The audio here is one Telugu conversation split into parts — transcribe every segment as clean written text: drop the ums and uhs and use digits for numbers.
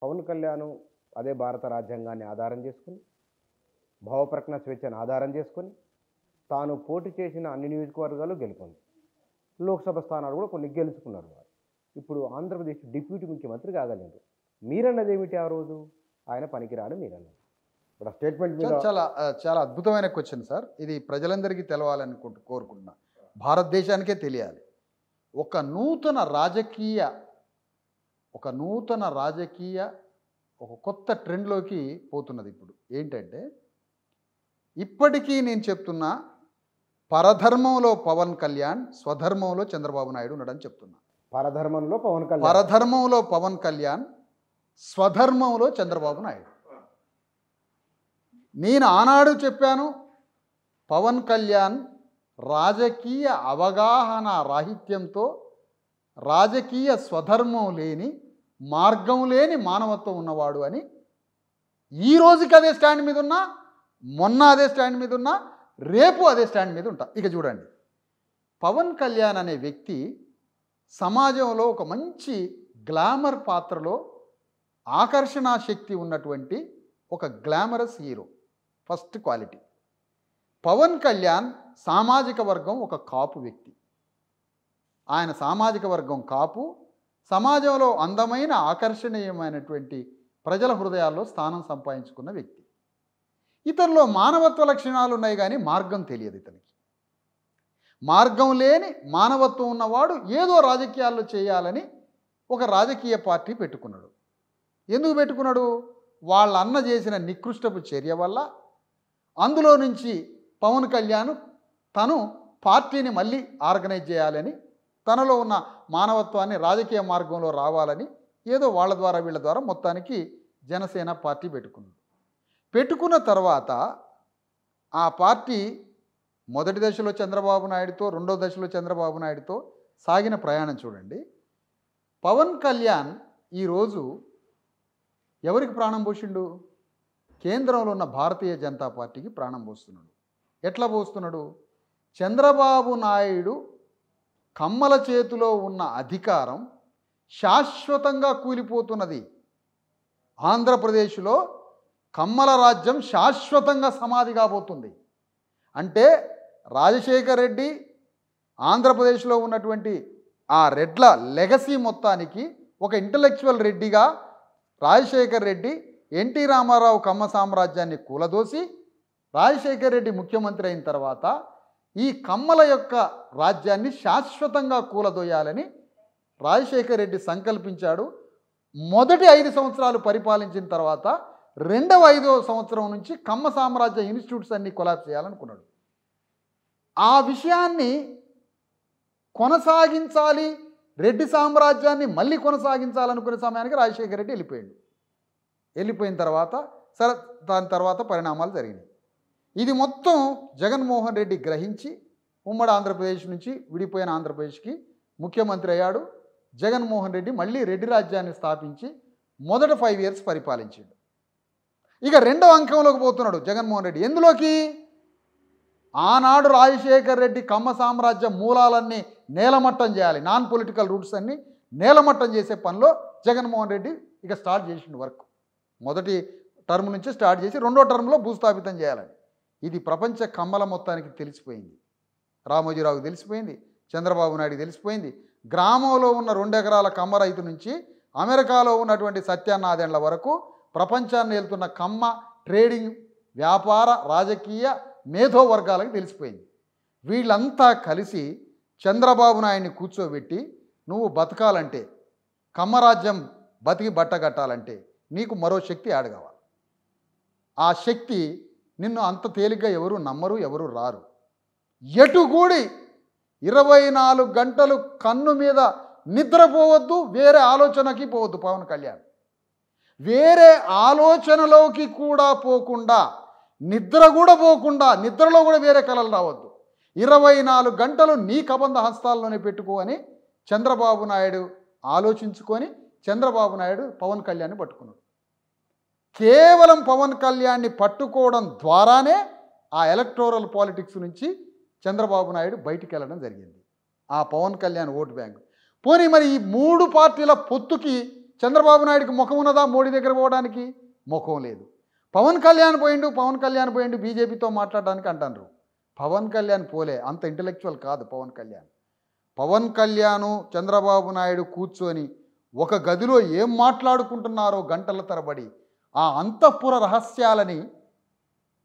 పవన్ కళ్యాణ్ అదే భారత రాజ్యాంగాన్ని ఆధారం చేసుకుని భావప్రకటన స్వేచ్ఛను ఆధారం చేసుకొని తాను పోటీ చేసిన అన్ని నియోజకవర్గాలు గెలుపొంది లోక్సభ స్థానాలు కూడా కొన్ని గెలుచుకున్నారు. వారు ఇప్పుడు ఆంధ్రప్రదేశ్ డిప్యూటీ ముఖ్యమంత్రి కాగలిగారు. మీరన్నది ఏమిటి? ఆ రోజు ఆయన పనికిరాడు మీరన్నది. ఇప్పుడు ఆ స్టేట్మెంట్ మీద చాలా చాలా అద్భుతమైన క్వశ్చన్ సార్. ఇది ప్రజలందరికీ తెలవాలని కోరుకుంటున్నా, భారతదేశానికే తెలియాలి. ఒక నూతన రాజకీయ ఒక కొత్త ట్రెండ్లోకి పోతున్నది. ఇప్పుడు ఏంటంటే, ఇప్పటికీ నేను చెప్తున్నా, పరధర్మంలో పవన్ కళ్యాణ్, స్వధర్మంలో చంద్రబాబు నాయుడు ఉన్నాడని చెప్తున్నా. పరధర్మంలో పవన్ కళ్యాణ్, స్వధర్మంలో చంద్రబాబు నాయుడు. నేను ఆనాడు చెప్పాను, పవన్ కళ్యాణ్ రాజకీయ అవగాహన రాహిత్యంతో, రాజకీయ స్వధర్మం లేని, మార్గం లేని మానవత్వం ఉన్నవాడు అని. ఈ రోజుకి అదే స్టాండ్ మీద ఉన్నా, మొన్న అదే స్టాండ్ మీద ఉన్నా, రేపు అదే స్టాండ్ మీద ఉంటా. ఇక చూడండి, పవన్ కళ్యాణ్ అనే వ్యక్తి సమాజంలో ఒక మంచి గ్లామర్ పాత్రలో ఆకర్షణ శక్తి ఉన్నటువంటి ఒక glamorous hero. First quality. Pawan Kalyan సామాజిక వర్గం ఒక కాపు వ్యక్తి. ఆయన సామాజిక వర్గం కాపు, సమాజంలో అందమైన ఆకర్షణీయమైనటువంటి ప్రజల హృదయాల్లో స్థానం సంపాదించుకున్న వ్యక్తి. ఇతనిలో మానవత్వ లక్షణాలు ఉన్నాయి, కానీ మార్గం తెలియదు ఇతనికి. మార్గం లేని మానవత్వం ఉన్నవాడు ఏదో రాజకీయాల్లో చేయాలని ఒక రాజకీయ పార్టీ పెట్టుకున్నాడు. ఎందుకు పెట్టుకున్నాడు? వాళ్ళ అన్న చేసిన నికృష్టపు చర్య వల్ల. అందులో నుంచి పవన్ కళ్యాణ్ తను పార్టీని మళ్ళీ ఆర్గనైజ్ చేయాలని, తనలో ఉన్న మానవత్వాన్ని రాజకీయ మార్గంలో రావాలని ఏదో వాళ్ళ ద్వారా వీళ్ళ ద్వారా మొత్తానికి జనసేన పార్టీ పెట్టుకున్న తర్వాత ఆ పార్టీ మొదటి దశలో చంద్రబాబు నాయుడుతో, రెండో దశలో చంద్రబాబు నాయుడుతో సాగిన ప్రయాణం చూడండి. పవన్ కళ్యాణ్ ఈరోజు ఎవరికి ప్రాణం పోసిండు? కేంద్రంలో ఉన్న భారతీయ జనతా పార్టీకి ప్రాణం పోస్తున్నాడు. ఎట్లా పోస్తున్నాడు? చంద్రబాబు నాయుడు కమ్మల చేతిలో ఉన్న అధికారం శాశ్వతంగా కూలిపోతున్నది. ఆంధ్రప్రదేశ్లో కమ్మల రాజ్యం శాశ్వతంగా సమాధి కాబోతుంది. అంటే రాజశేఖర్ రెడ్డి, ఆంధ్రప్రదేశ్లో ఉన్నటువంటి ఆ రెడ్ల లెగసీ మొత్తానికి ఒక ఇంటలెక్చువల్ రెడ్డిగా రాజశేఖర్ రెడ్డి ఎన్టీ రామారావు కమ్మ సామ్రాజ్యాన్ని కూలదోసి, రాజశేఖర్ రెడ్డి ముఖ్యమంత్రి అయిన తర్వాత ఈ కమ్మల యొక్క రాజ్యాన్ని శాశ్వతంగా కూలదోయాలని రాజశేఖర్ రెడ్డి సంకల్పించాడు. మొదటి 5 సంవత్సరాలు పరిపాలించిన తర్వాత రెండవ 5వ సంవత్సరం నుంచి కమ్మ సామ్రాజ్య ఇన్స్టిట్యూట్స్ అన్ని కొలాప్స్ చేయాలనుకున్నాడు. ఆ విషయాన్ని కొనసాగించాలి, రెడ్డి సామ్రాజ్యాన్ని మళ్ళీ కొనసాగించాలనుకునే సమయానికి రాజశేఖర్ రెడ్డి వెళ్ళిపోయిన తర్వాత దాని తర్వాత పరిణామాలు జరిగినాయి. ఇది మొత్తం జగన్మోహన్ రెడ్డి గ్రహించి ఉమ్మడి ఆంధ్రప్రదేశ్ నుంచి విడిపోయిన ఆంధ్రప్రదేశ్కి ముఖ్యమంత్రి అయ్యాడు. జగన్మోహన్ రెడ్డి మళ్ళీ రెడ్డి రాజ్యాన్ని స్థాపించి మొదట 5 years పరిపాలించాడు. ఇక రెండవ అంకంలోకి పోతున్నాడు జగన్మోహన్ రెడ్డి. ఎందులోకి? ఆనాడు రాజశేఖర్ రెడ్డి కమ్మ సామ్రాజ్య మూలాలన్నీ నేలమట్టం చేయాలి, నాన్ పొలిటికల్ రూట్స్ అన్నీ నేలమట్టం చేసే పనిలో జగన్మోహన్ రెడ్డి ఇక స్టార్ట్ చేసిన వర్క్. మొదటి టర్మ్ నుంచి స్టార్ట్ చేసి రెండో టర్మ్లో భూస్థాపితం చేయాలని. ఇది ప్రపంచ కమ్మల మొత్తానికి తెలిసిపోయింది. రామోజీరావుకి తెలిసిపోయింది, చంద్రబాబు నాయుడుకి తెలిసిపోయింది. గ్రామంలో ఉన్న 2 ఎకరాల కమ్మ రైతు నుంచి అమెరికాలో ఉన్నటువంటి సత్యానాదేండ్ల వరకు ప్రపంచాన్ని వెళ్తున్న కమ్మ ట్రేడింగ్, వ్యాపార, రాజకీయ మేధో వర్గాలకు తెలిసిపోయింది. వీళ్ళంతా కలిసి చంద్రబాబు నాయుడిని కూర్చోబెట్టి, నువ్వు బతకాలంటే, కమ్మరాజ్యం బతికి బట్టగట్టాలంటే నీకు మరో శక్తి యాడ్ కావాలి. ఆ శక్తి నిన్ను అంత తేలిగ్గా ఎవరు నమ్మరు, ఎవరు రారు. ఎటుగూడి 24 గంటలు కన్ను మీద నిద్రపోవద్దు, వేరే ఆలోచనకి పోవద్దు. పవన్ కళ్యాణ్ వేరే ఆలోచనలోకి కూడా పోకుండా, నిద్ర కూడా పోకుండా, నిద్రలో కూడా వేరే కలలు రావద్దు. 24 గంటలు నీ కబంధ హస్తాల్లోనే పెట్టుకో అని చంద్రబాబు నాయుడు ఆలోచించుకొని చంద్రబాబు నాయుడు పవన్ కళ్యాణ్ని పట్టుకున్నాడు. కేవలం పవన్ కళ్యాణ్ని పట్టుకోవడం ద్వారానే ఆ ఎలక్టోరల్ పాలిటిక్స్ నుంచి చంద్రబాబు నాయుడు బయటికి వెళ్ళడం జరిగింది. ఆ పవన్ కళ్యాణ్ ఓటు బ్యాంకు. పోనీ మరి ఈ 3 పార్టీల పొత్తుకి చంద్రబాబు నాయుడికి ముఖం ఉన్నదా మోడీ దగ్గర పోవడానికి? ముఖం లేదు. పవన్ కళ్యాణ్ పోయిండు బీజేపీతో మాట్లాడడానికి అంటారు. పవన్ కళ్యాణ్ పోలే, అంత ఇంటలెక్చువల్ కాదు పవన్ కళ్యాణ్. పవన్ కళ్యాణ్ చంద్రబాబు నాయుడు కూర్చొని ఒక గదిలో ఏం మాట్లాడుకుంటున్నారో గంటల తరబడి ఆ అంతఃపుర రహస్యాలని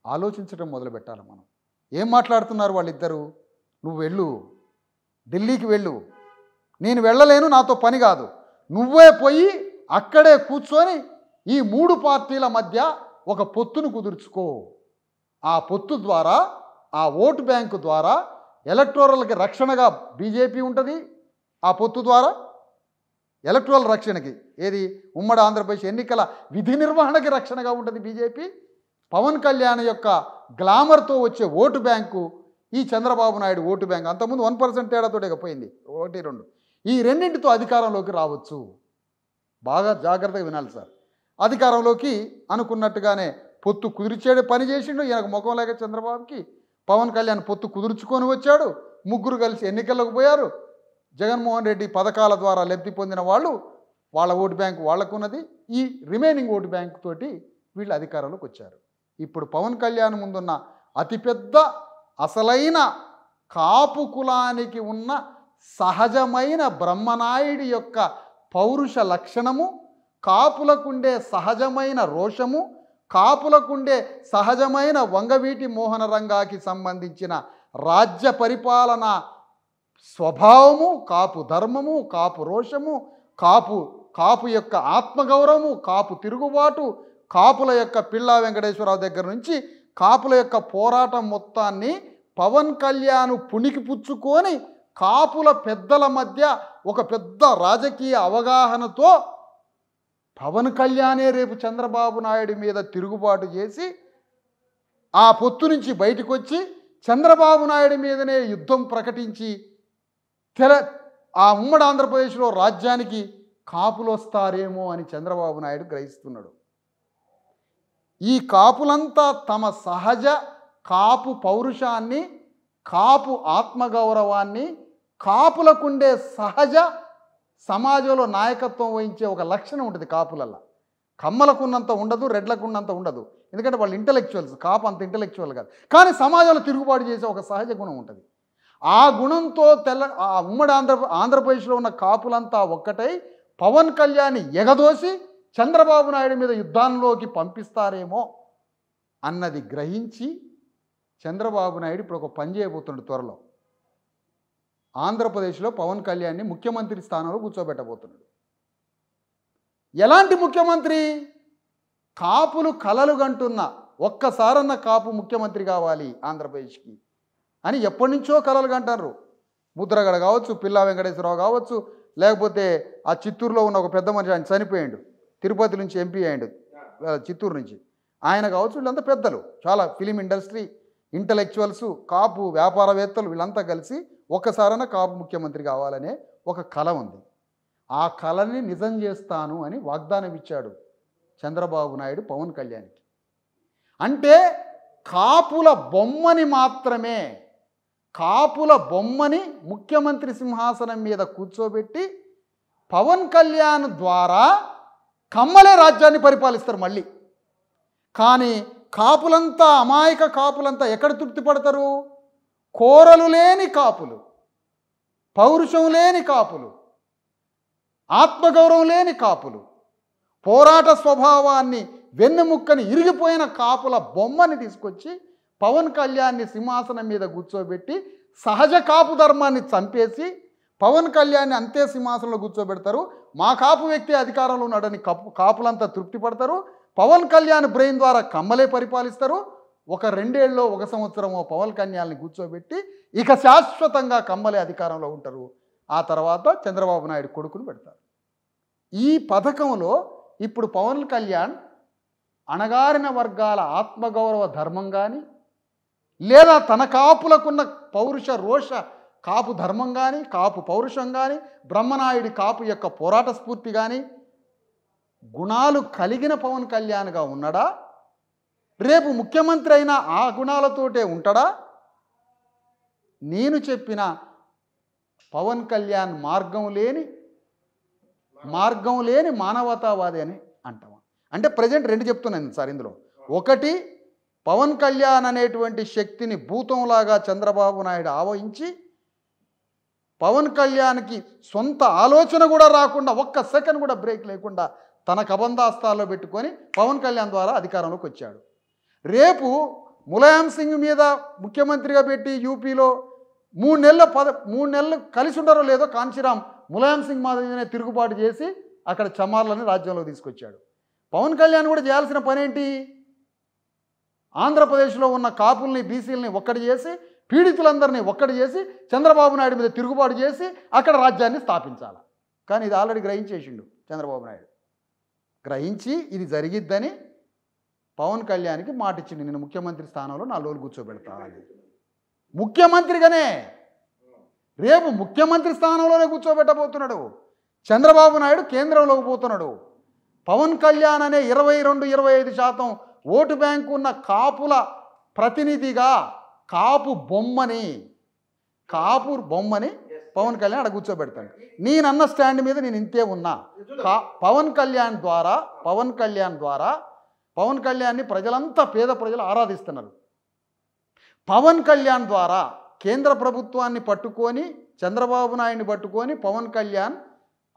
ఆలోచించడం మొదలుపెట్టాలి మనం. ఏం మాట్లాడుతున్నారు వాళ్ళిద్దరూ? నువ్వు వెళ్ళు, ఢిల్లీకి వెళ్ళు, నేను వెళ్ళలేను, నాతో పని కాదు, నువ్వే పోయి అక్కడే కూర్చొని ఈ 3 పార్టీల మధ్య ఒక పొత్తును కుదుర్చుకో. ఆ పొత్తు ద్వారా, ఆ ఓటు బ్యాంకు ద్వారా ఎలక్టోరల్కి రక్షణగా బీజేపీ ఉంటుంది. ఆ పొత్తు ద్వారా ఎలక్టోరల్ రక్షణకి, ఏది ఉమ్మడి ఆంధ్రప్రదేశ్ ఎన్నికల విధి నిర్వహణకి రక్షణగా ఉంటుంది బీజేపీ. పవన్ కళ్యాణ్ యొక్క గ్లామర్తో వచ్చే ఓటు బ్యాంకు ఈ చంద్రబాబు నాయుడు ఓటు బ్యాంక్. అంతకుముందు 1% తేడాతోటే పోయింది, 1-2. ఈ రెండింటితో అధికారంలోకి రావచ్చు. బాగా జాగ్రత్తగా వినాలి సార్. అధికారంలోకి అనుకున్నట్టుగానే పొత్తు కుదిర్చేడే పని చేసిండు. ఈయనకు ముఖం లేక చంద్రబాబుకి. పవన్ కళ్యాణ్ పొత్తు కుదుర్చుకొని వచ్చాడు. ముగ్గురు కలిసి ఎన్నికల్లోకి పోయారు. జగన్మోహన్ రెడ్డి పథకాల ద్వారా లబ్ధి పొందిన వాళ్ళు, వాళ్ళ ఓటు బ్యాంకు వాళ్ళకున్నది. ఈ రిమైనింగ్ ఓటు బ్యాంకు తోటి వీళ్ళు అధికారంలోకి వచ్చారు. ఇప్పుడు పవన్ కళ్యాణ్ ముందున్న అతిపెద్ద అసలైన కాపు కులానికి ఉన్న సహజమైన బ్రహ్మనాయుడి యొక్క పౌరుష లక్షణము, కాపులకుండే సహజమైన రోషము, కాపులకుండే సహజమైన వంగవీటి మోహన రంగాకి సంబంధించిన రాజ్య పరిపాలన స్వభావము, కాపు ధర్మము, కాపు రోషము, కాపు యొక్క ఆత్మగౌరవము, కాపు తిరుగుబాటు, కాపుల యొక్క పిల్లా వెంకటేశ్వరరావు దగ్గర నుంచి కాపుల యొక్క పోరాటం మొత్తాన్ని పవన్ కళ్యాణ్ పుణికి పుచ్చుకొని కాపుల పెద్దల మధ్య ఒక పెద్ద రాజకీయ అవగాహనతో పవన్ కళ్యాణే రేపు చంద్రబాబు నాయుడు మీద తిరుగుబాటు చేసి ఆ పొత్తు నుంచి బయటకు వచ్చి చంద్రబాబు నాయుడు మీదనే యుద్ధం ప్రకటించి ఆ ఉమ్మడి ఆంధ్రప్రదేశ్లో రాజ్యానికి కాపులు వస్తారేమో అని చంద్రబాబు నాయుడు గ్రహిస్తున్నాడు. ఈ కాపులంతా తమ సహజ కాపు పౌరుషాన్ని, కాపు ఆత్మగౌరవాన్ని, కాపులకుండే సహజ సమాజంలో నాయకత్వం వహించే ఒక లక్షణం ఉంటుంది కాపులల్లో. కమ్మలకున్నంత ఉండదు, రెడ్లకున్నంత ఉండదు. ఎందుకంటే వాళ్ళు ఇంటలెక్చువల్స్, కాపు అంత ఇంటలెక్చువల్ కాదు. కానీ సమాజంలో తిరుగుబాటు చేసే ఒక సహజ గుణం ఉంటుంది. ఆ గుణంతో ఉమ్మడి ఆంధ్రప్రదేశ్లో ఉన్న కాపులంతా ఒక్కటై పవన్ కళ్యాణ్ ఎగదోసి చంద్రబాబు నాయుడు మీద యుద్ధాల్లోకి పంపిస్తారేమో అన్నది గ్రహించి చంద్రబాబు నాయుడు ఇప్పుడు ఒక పని చేయబోతున్నాడు. త్వరలో ఆంధ్రప్రదేశ్లో పవన్ కళ్యాణ్ని ముఖ్యమంత్రి స్థానంలో కూర్చోబెట్టబోతున్నాడు. ఎలాంటి ముఖ్యమంత్రి? కాపులు కలలు కంటున్న ఒక్కసారన్న కాపు ముఖ్యమంత్రి కావాలి ఆంధ్రప్రదేశ్కి అని ఎప్పటి నుంచో కలలు కంటారు. ముద్రగడ కావచ్చు, పిల్లా వెంకటేశ్వరరావు కావచ్చు, లేకపోతే ఆ చిత్తూరులో ఉన్న ఒక పెద్ద మనిషి, ఆయన చనిపోయాడు, తిరుపతి నుంచి ఎంపీ అయ్యాడు, చిత్తూరు నుంచి, ఆయన కావచ్చు. వీళ్ళంతా పెద్దలు, చాలా ఫిలిం ఇండస్ట్రీ ఇంటలెక్చువల్స్, కాపు వ్యాపారవేత్తలు, వీళ్ళంతా కలిసి ఒక్కసారైనా కాపు ముఖ్యమంత్రి కావాలనే ఒక కళ ఉంది. ఆ కళని నిజం చేస్తాను అని వాగ్దానం ఇచ్చాడు చంద్రబాబు నాయుడు పవన్ కళ్యాణ్కి. అంటే కాపుల బొమ్మని ముఖ్యమంత్రి సింహాసనం మీద కూర్చోబెట్టి పవన్ కళ్యాణ్ ద్వారా కమ్మలే రాజ్యాన్ని పరిపాలిస్తారు మళ్ళీ. కానీ కాపులంతా, అమాయక కాపులంతా ఎక్కడ తృప్తి పడతారు? కోరలు లేని కాపులు, పౌరుషం లేని కాపులు, ఆత్మగౌరవం లేని కాపులు, పోరాట స్వభావాన్ని వెన్నెముక్కని ఇరిగిపోయిన కాపుల బొమ్మని తీసుకొచ్చి పవన్ కళ్యాణ్ని సింహాసనం మీద కూర్చోబెట్టి సహజ కాపు ధర్మాన్ని చంపేసి పవన్ కళ్యాణ్ని అంతే సింహాసనంలో కూర్చోబెడతారు. మా కాపు వ్యక్తి అధికారంలో ఉన్నాడని కాపులంతా తృప్తి పడతారు. పవన్ కళ్యాణ్ బ్రెయిన్ ద్వారా కమ్మలే పరిపాలిస్తారు. ఒక 2 ఏళ్ళలో 1 సంవత్సరమో పవన్ కళ్యాణ్ని కూర్చోబెట్టి ఇక శాశ్వతంగా కమ్మలే అధికారంలో ఉంటారు. ఆ తర్వాత చంద్రబాబు నాయుడు కొడుకును పెడతారు. ఈ పథకంలో ఇప్పుడు పవన్ కళ్యాణ్ అణగారిన వర్గాల ఆత్మగౌరవ ధర్మం కానీ, లేదా తన కాపులకున్న పౌరుష రోష కాపు ధర్మం కానీ, కాపు పౌరుషం కానీ, బ్రహ్మనాయుడి కాపు యొక్క పోరాట స్ఫూర్తి కానీ గుణాలు కలిగిన పవన్ కళ్యాణ్గా ఉన్నాడా? రేపు ముఖ్యమంత్రి అయినా ఆ గుణాలతోటే ఉంటాడా? నేను చెప్పిన పవన్ కళ్యాణ్ మార్గం లేని మార్గం లేని మానవతావాది అని అంటాం. అంటే ప్రజెంట్ రెండు చెప్తున్నాను సార్ ఇందులో. ఒకటి, పవన్ కళ్యాణ్ అనేటువంటి శక్తిని భూతంలాగా చంద్రబాబు నాయుడు ఆవహించి పవన్ కళ్యాణ్కి సొంత ఆలోచన కూడా రాకుండా, ఒక్క సెకండ్ కూడా బ్రేక్ లేకుండా తన కబంధాస్తాల్లో పెట్టుకొని పవన్ కళ్యాణ్ ద్వారా అధికారంలోకి వచ్చాడు. రేపు ములాయం సింగ్ మీద ముఖ్యమంత్రిగా పెట్టి యూపీలో 3 నెలలు కలిసి ఉండరో లేదో కాంచీరామ్ ములాయం సింగ్ మాదిరిగానే తిరుగుబాటు చేసి అక్కడ చమార్లని రాజ్యంలో తీసుకొచ్చాడు. పవన్ కళ్యాణ్ కూడా చేయాల్సిన పని ఏంటి? ఆంధ్రప్రదేశ్లో ఉన్న కాపుల్ని, బీసీలని ఒక్కటి చేసి, పీడితులందరినీ ఒక్కటి చేసి చంద్రబాబు నాయుడు మీద తిరుగుబాటు చేసి అక్కడ రాజ్యాన్ని స్థాపించాలి. కానీ ఇది ఆల్రెడీ గ్రహించేసిండు చంద్రబాబు నాయుడు. గ్రహించి ఇది జరిగిద్దని పవన్ కళ్యాణ్కి మాట ఇచ్చిండు, నేను ముఖ్యమంత్రి స్థానంలో 4 రోజులు కూర్చోబెడతా అని. ముఖ్యమంత్రిగానే రేపు ముఖ్యమంత్రి స్థానంలోనే కూర్చోబెట్టబోతున్నాడు. చంద్రబాబు నాయుడు కేంద్రంలోకి పోతున్నాడు. పవన్ కళ్యాణ్ అనే 22-25% ఓటు బ్యాంకు ఉన్న కాపుల ప్రతినిధిగా కాపు బొమ్మని పవన్ కళ్యాణ్ అక్కడ కూర్చోబెడతాడు. నేనన్న స్టాండ్ మీద నేను ఇంతే ఉన్నా. పవన్ కళ్యాణ్ని ప్రజలంతా, పేద ప్రజలు ఆరాధిస్తున్నారు. పవన్ కళ్యాణ్ ద్వారా కేంద్ర ప్రభుత్వాన్ని పట్టుకొని, చంద్రబాబు నాయుడిని పట్టుకొని పవన్ కళ్యాణ్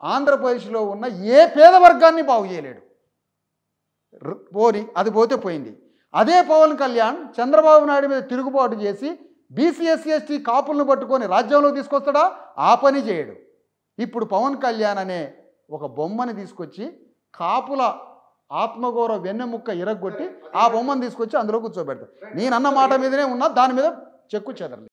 ఆంధ్రప్రదేశ్లో ఉన్న ఏ పేద వర్గాన్ని బాగు చేయలేడు. అది పోతే పోయింది. అదే పవన్ కళ్యాణ్ చంద్రబాబు నాయుడు మీద తిరుగుబాటు చేసి బీసీ ఎస్సీ ఎస్టీ కాపులను పట్టుకొని రాజ్యంలో తీసుకొస్తాడా? ఆ పని చేయడు. ఇప్పుడు పవన్ కళ్యాణ్ అనే ఒక బొమ్మని తీసుకొచ్చి కాపుల ఆత్మగౌరవ వెన్నెముక్క ఇరగొట్టి ఆ బొమ్మను తీసుకొచ్చి అందులో కూర్చోబెడతాడు. నేనన్న మాట మీదనే ఉన్నా, దాని మీద చెక్కు చెదరలేదు.